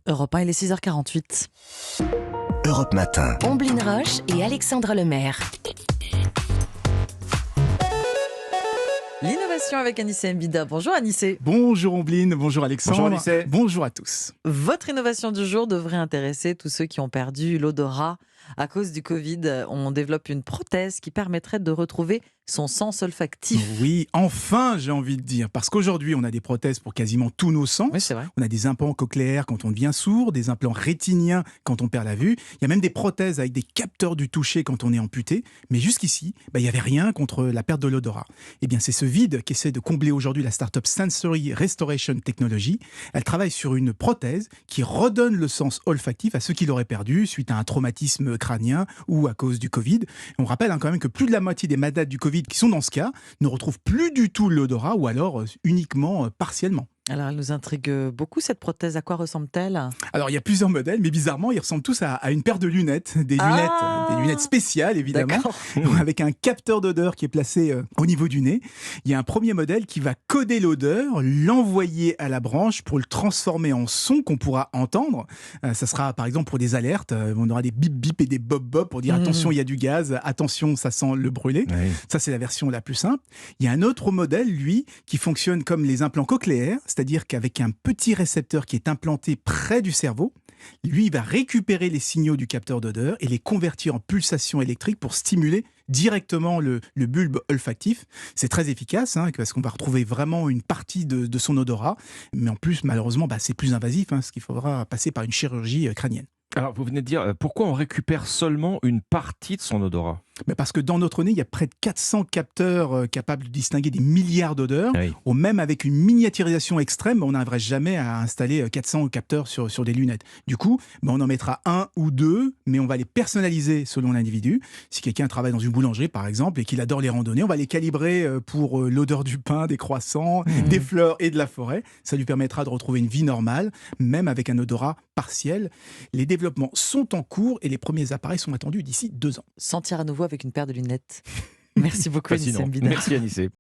Europe 1, il est 6h48. Europe Matin. Omblin Roche et Alexandre Lemaire. L'innovation avec Anissé Mbida. Bonjour Anissé. Bonjour Ombline, bonjour Alexandre. Bonjour Anissé. Bonjour à tous. Votre innovation du jour devrait intéresser tous ceux qui ont perdu l'odorat à cause du Covid. On développe une prothèse qui permettrait de retrouver son sens olfactif. Oui, enfin j'ai envie de dire, parce qu'aujourd'hui on a des prothèses pour quasiment tous nos sens. Oui, c'est vrai. On a des implants cochléaires quand on devient sourd, des implants rétiniens quand on perd la vue. Il y a même des prothèses avec des capteurs du toucher quand on est amputé. Mais jusqu'ici, il n'y avait rien contre la perte de l'odorat. Eh bien c'est ce vide qu'essaie de combler aujourd'hui la start-up Sensory Restoration Technology. Elle travaille sur une prothèse qui redonne le sens olfactif à ceux qui l'auraient perdu suite à un traumatisme crânien ou à cause du Covid. On rappelle quand même que plus de la moitié des malades du Covid qui sont dans ce cas ne retrouvent plus du tout l'odorat ou alors uniquement partiellement. Alors, elle nous intrigue beaucoup, cette prothèse. À quoi ressemble-t-elle ? Alors, il y a plusieurs modèles, mais bizarrement, ils ressemblent tous à une paire de lunettes. Des lunettes spéciales, évidemment, D'accord. avec un capteur d'odeur qui est placé au niveau du nez. Il y a un premier modèle qui va coder l'odeur, l'envoyer à la branche pour le transformer en son qu'on pourra entendre. Ça sera, par exemple, pour des alertes. On aura des bip bip et des bob bob pour dire attention, il y a du gaz, attention, ça sent le brûlé. Oui. Ça, c'est la version la plus simple. Il y a un autre modèle, lui, qui fonctionne comme les implants cochléaires, c'est-à-dire qu'avec un petit récepteur qui est implanté près du cerveau, lui, il va récupérer les signaux du capteur d'odeur et les convertir en pulsations électriques pour stimuler directement le bulbe olfactif. C'est très efficace, parce qu'on va retrouver vraiment une partie de son odorat. Mais en plus, malheureusement, c'est plus invasif, parce qu'il faudra passer par une chirurgie crânienne. Alors, vous venez de dire, pourquoi on récupère seulement une partie de son odorat ? Mais parce que dans notre nez, il y a près de 400 capteurs capables de distinguer des milliards d'odeurs. Oui. Ou même avec une miniaturisation extrême, on n'arriverait jamais à installer 400 capteurs sur des lunettes. Du coup, on en mettra un ou deux, mais on va les personnaliser selon l'individu. Si quelqu'un travaille dans une boulangerie, par exemple, et qu'il adore les randonnées, on va les calibrer pour l'odeur du pain, des croissants, des fleurs et de la forêt. Ça lui permettra de retrouver une vie normale, même avec un odorat partiel. Les développements sont en cours et les premiers appareils sont attendus d'ici 2 ans. Sentir à nouveau avec une paire de lunettes. Merci beaucoup, Anissé Fascinant. Mbida. Merci Anissé.